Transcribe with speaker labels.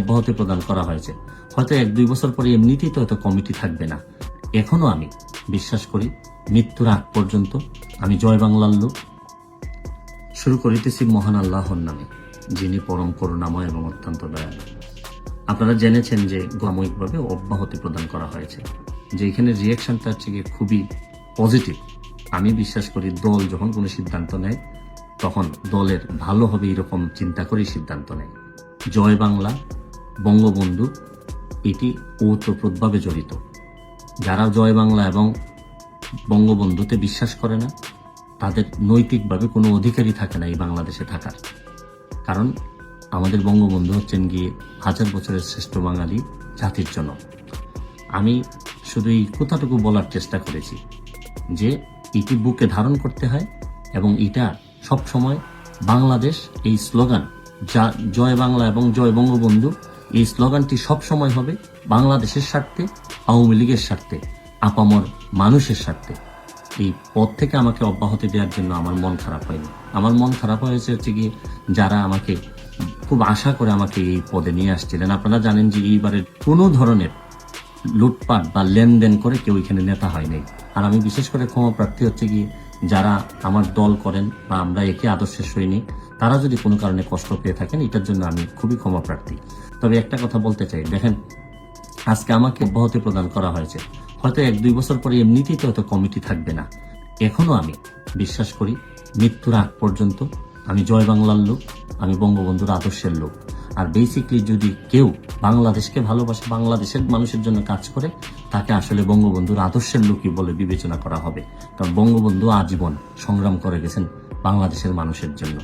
Speaker 1: অব্যাহতি প্রদান করা হয়েছে। হয়তো 1-2 বছর পরে এমনিতেই তো হয়তো কমিটি থাকবে না। এখনো আমি বিশ্বাস করি মৃত্যুর আগ পর্যন্ত আমি জয় বাংলার লোক। শুরু করিতেছি মহান আল্লাহর নামে, যিনি পরম করুণাময় এবং অত্যন্ত দয়ালু। আপনারা জেনেছেন যে সাময়িকভাবে অব্যাহতি প্রদান করা হয়েছে, যে এখানে রিয়াকশনটা হচ্ছে গিয়ে খুবই পজিটিভ। আমি বিশ্বাস করি দল যখন কোনো সিদ্ধান্ত নেয় তখন দলের ভালো হবে এরকম চিন্তা করেই সিদ্ধান্ত নেয়। জয় বাংলা, বঙ্গবন্ধু এটি ওতপ্রোতভাবে জড়িত। যারা জয় বাংলা এবং বঙ্গবন্ধুতে বিশ্বাস করে না তাদের নৈতিকভাবে কোনো অধিকারই থাকে না এই বাংলাদেশে থাকার। কারণ আমাদের বঙ্গবন্ধু হচ্ছেন গিয়ে 1000 বছরের শ্রেষ্ঠ বাঙালি জাতির জন্য। আমি শুধু এই কথাটুকু বলার চেষ্টা করেছি যে এটি বুকে ধারণ করতে হয় এবং এটা সব সময় বাংলাদেশ এই স্লোগান, যা জয় বাংলা এবং জয় বঙ্গবন্ধু, এই স্লোগানটি সব সময় হবে বাংলাদেশের স্বার্থে, আওয়ামী লীগের স্বার্থে, আপামর মানুষের স্বার্থে। এই পদ থেকে আমাকে অব্যাহতি দেওয়ার জন্য আমার মন খারাপ হয়নি। আমার মন খারাপ হয়েছে হচ্ছে কি যারা আমাকে খুব আশা করে আমাকে এই পদে নিয়ে আসছিলেন। আপনারা জানেন যে এইবারের কোনো ধরনের লুটপাট বা লেনদেন করে কেউ এখানে নেতা হয় নাই। আর আমি বিশেষ করে ক্ষমা প্রার্থী হচ্ছে কি যারা আমার দল করেন বা আমরা একই আদর্শের সৈনিক, তারা যদি কোনো কারণে কষ্ট পেয়ে থাকেন এটার জন্য আমি খুবই ক্ষমা প্রার্থী। তবে একটা কথা বলতে চাই, দেখেন আজকে আমাকে অব্যাহতি প্রদান করা হয়েছে। হয়তো 1-2 বছর পরে এমনিতেই তো হয়তো কমিটি থাকবে না। এখনো আমি বিশ্বাস করি মৃত্যুর আগ পর্যন্ত আমি জয় বাংলার লোক, আমি বঙ্গবন্ধুর আদর্শের লোক। আর বেসিকলি যদি কেউ বাংলাদেশকে ভালোবাসে, বাংলাদেশের মানুষের জন্য কাজ করে, তাকে আসলে বঙ্গবন্ধুর আদর্শের লোকই বলে বিবেচনা করা হবে। কারণ বঙ্গবন্ধু আজীবন সংগ্রাম করে গেছেন বাংলাদেশের মানুষের জন্য।